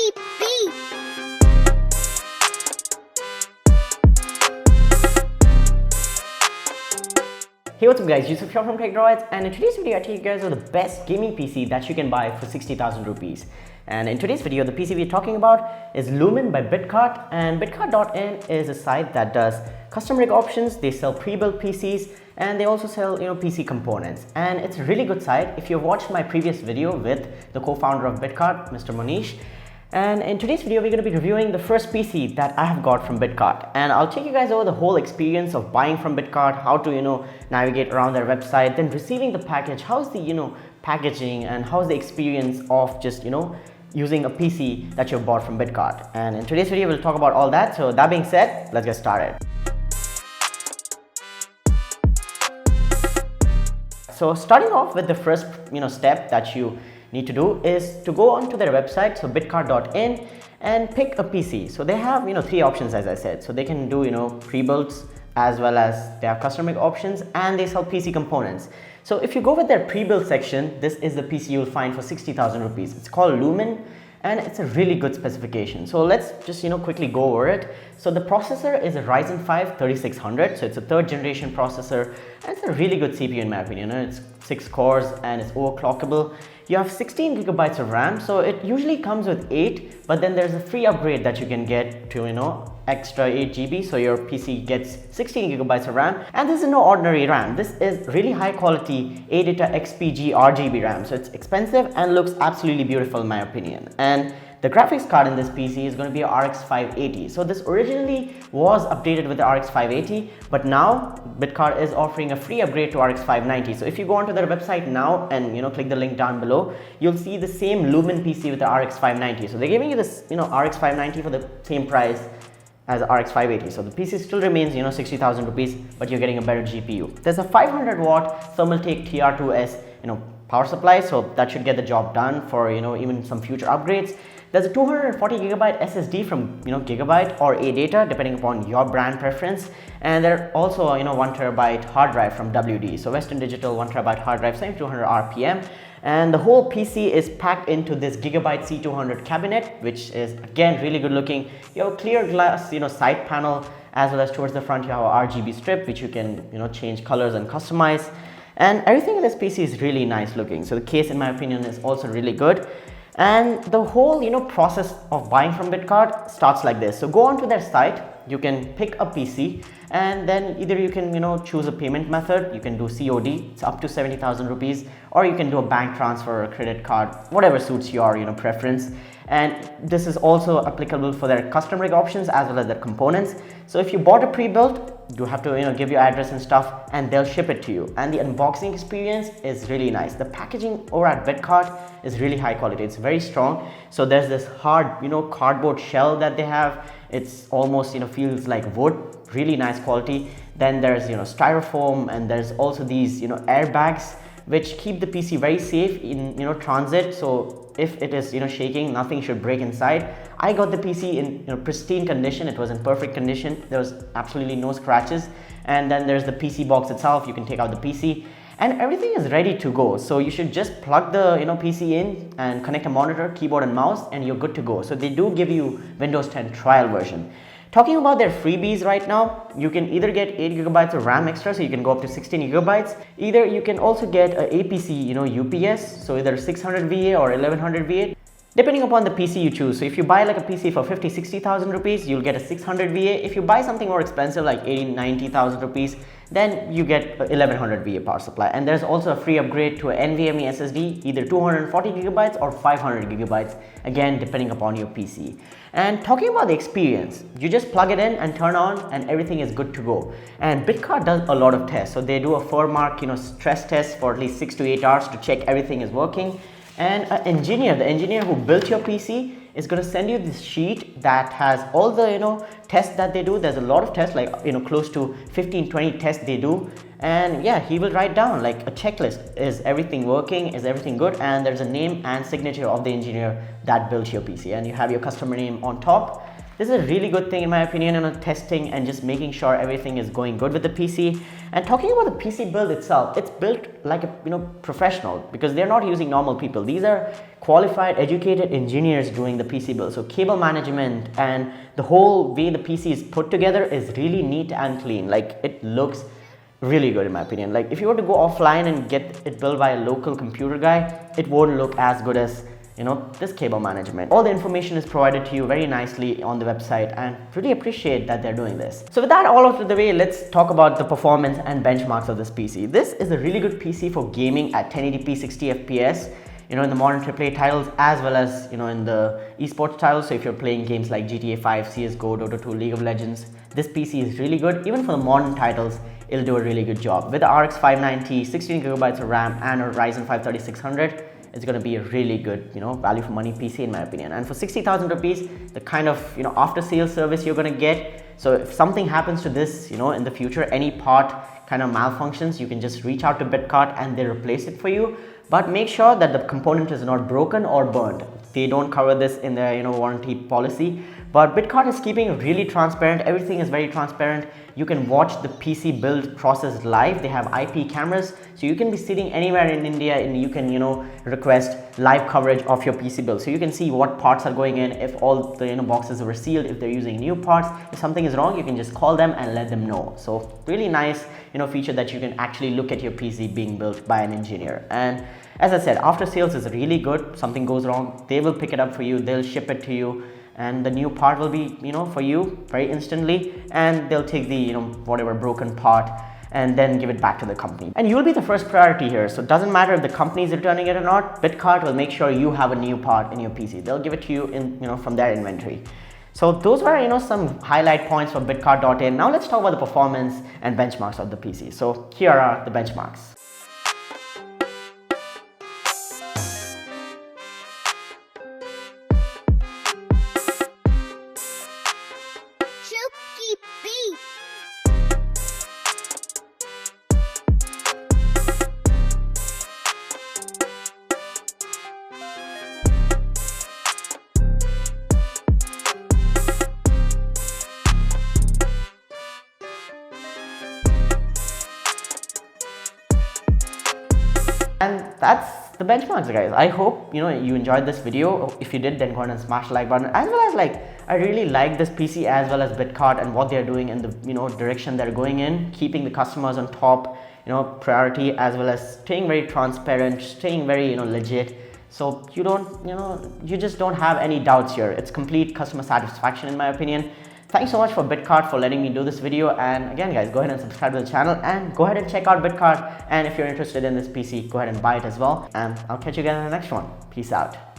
beep, beep. Hey, what's up guys, Yusuf here from techdroidsyt, and in today's video I tell you guys about the best gaming PC that you can buy for 60,000 rupees. And in today's video, the PC we're talking about is Lumin by Bitkart, and Bitkart.in is a site that does custom rig options. They sell pre-built PCs and they also sell PC components, and it's a really good site. If you've watched my previous video with the co-founder of Bitkart, Mr. Manish, and in today's video we're going to be reviewing the first PC that I have got from Bitkart, and I'll take you guys over the whole experience of buying from Bitkart, how to navigate around their website, then receiving the package, how's the packaging, and how's the experience of just using a PC that you bought from Bitkart. And in today's video we'll talk about all that. So that being said, let's get started. So starting off with the first step that you need to do is to go onto their website, so bitkart.in, and pick a PC. So they have three options, as I said. So they can do pre-builts, as well as they have custom rig options, and they sell PC components. So if you go with their pre-built section, this is the PC you'll find for 60,000 rupees. It's called Lumin, and it's a really good specification. So let's just quickly go over it. So the processor is a RYZEN 5 3600, so it's a third generation processor, and it's a really good CPU in my opinion. It's 6 cores and it's overclockable. You have 16 gigabytes of RAM, so it usually comes with 8, but then there's a free upgrade that you can get to extra 8 GB, so your PC gets 16 gigabytes of RAM. And this is no ordinary RAM. This is really high quality ADATA XPG RGB RAM, so it's expensive and looks absolutely beautiful in my opinion. And the graphics card in this PC is going to be a RX 580. So this originally was updated with the RX 580, but now Bitkart is offering a free upgrade to RX 590. So if you go onto their website now and click the link down below, you'll see the same Lumin PC with the RX 590. So they're giving you this RX 590 for the same price as RX 580. So the PC still remains 60,000 rupees, but you're getting a better GPU. There's a 500 watt Thermaltake TR2S power supply, so that should get the job done for even some future upgrades. There's a 240 gigabyte SSD from Gigabyte or ADATA, depending upon your brand preference. And there are also 1 terabyte hard drive from WD, so Western Digital 1 terabyte hard drive, same 200 RPM. And the whole PC is packed into this Gigabyte C200 cabinet, which is again really good looking. You have a clear glass side panel, as well as towards the front you have a RGB strip, which you can change colors and customize. And everything in this PC is really nice looking. So the case, in my opinion, is also really good. And the whole process of buying from Bitkart starts like this. So go onto their site, you can pick a PC, and then either you can choose a payment method. You can do COD, it's up to 70,000 rupees, or you can do a bank transfer or a credit card, whatever suits your preference. And this is also applicable for their custom rig options as well as their components. So if you bought a pre-built, you have to give your address and stuff, and they'll ship it to you. And the unboxing experience is really nice. The packaging over at Bitkart is really high quality. It's very strong. So there's this hard cardboard shell that they have. It's almost feels like wood. Really nice quality. Then there's styrofoam, and there's also these airbags which keep the PC very safe in transit. So if it is shaking, nothing should break inside. I got the PC in pristine condition. It was in perfect condition. There was absolutely no scratches. And then there's the PC box itself. You can take out the PC, and everything is ready to go. So you should just plug the PC in and connect a monitor, keyboard and mouse, and you're good to go. So they do give you Windows 10 trial version. Talking about their freebies right now, you can either get 8 gigabytes of RAM extra, so you can go up to 16 gigabytes. Either you can also get a APC, UPS, so either 600 VA or 1100 VA, depending upon the PC you choose. So if you buy like a PC for 50-60,000 rupees, you'll get a 600 VA. If you buy something more expensive like 80-90,000 rupees, then you get 1100 VA power supply. And there's also a free upgrade to an NVMe SSD, either 240 gigabytes or 500 gigabytes, again depending upon your PC. And talking about the experience, you just plug it in and turn on, and everything is good to go. And Bitkart does a lot of tests. So they do a 4-mark stress test for at least 6 to 8 hours to check everything is working. And the engineer who built your PC is going to send you this sheet that has all the tests that they do. There's a lot of tests, like close to 15-20 tests they do. And yeah, he will write down like a checklist. Is everything working? Is everything good? And there's a name and signature of the engineer that built your PC, and you have your customer name on top. this is a really good thing in my opinion, testing and just making sure everything is going good with the PC. And talking about the PC build itself, it's built like a professional, because they're not using normal people. These are qualified, educated engineers doing the PC build. So cable management and the whole way the PC is put together is really neat and clean. Like, it looks really good in my opinion. Like, if you were to go offline and get it built by a local computer guy, it won't look as good as this cable management. All the information is provided to you very nicely on the website, and really appreciate that they're doing this. So with that all out of the way, let's talk about the performance and benchmarks of this PC. This is a really good PC for gaming at 1080p 60 FPS, in the modern AAA titles, as well as in the esports titles. So if you're playing games like GTA 5, CSGO, Dota 2, League of Legends, this PC is really good. Even for the modern titles, it'll do a really good job. With the RX 590, 16GB of RAM, and a Ryzen 5 3600, it's going to be a really good, value for money PC in my opinion. And for 60,000 rupees, the kind of, after sales service you're going to get. So if something happens to this, in the future, any part kind of malfunctions, you can just reach out to Bitkart and they replace it for you. But make sure that the component is not broken or burned. They don't cover this in their, warranty policy. But Bitkart is keeping it really transparent. Everything is very transparent. You can watch the PC build process live. They have IP cameras, so you can be sitting anywhere in India and you can, request live coverage of your PC build. So you can see what parts are going in, if all the boxes were sealed, if they're using new parts. If something is wrong, you can just call them and let them know. So really nice, feature that you can actually look at your PC being built by an engineer. And as I said, after sales is really good. Something goes wrong, they will pick it up for you, they'll ship it to you, and the new part will be for you very instantly, and they'll take the whatever broken part and then give it back to the company, and you'll be the first priority here. So it doesn't matter if the company is returning it or not. Bitkart will make sure you have a new part in your PC. They'll give it to you in from their inventory. So those were some highlight points for Bitkart.in. Now let's talk about the performance and benchmarks of the PC. So here are the benchmarks. Chuki. And that's the benchmarks, guys. I hope you enjoyed this video. If you did, then go ahead and smash the like button. As well as I really like this PC as well as Bitkart and what they're doing and the direction they're going in, keeping the customers on top, priority, as well as staying very transparent, staying very legit. So you don't you just don't have any doubts here. It's complete customer satisfaction in my opinion. Thanks so much for Bitkart for letting me do this video. And again, guys, go ahead and subscribe to the channel and go ahead and check out Bitkart. And if you're interested in this PC, go ahead and buy it as well. And I'll catch you guys in the next one. Peace out.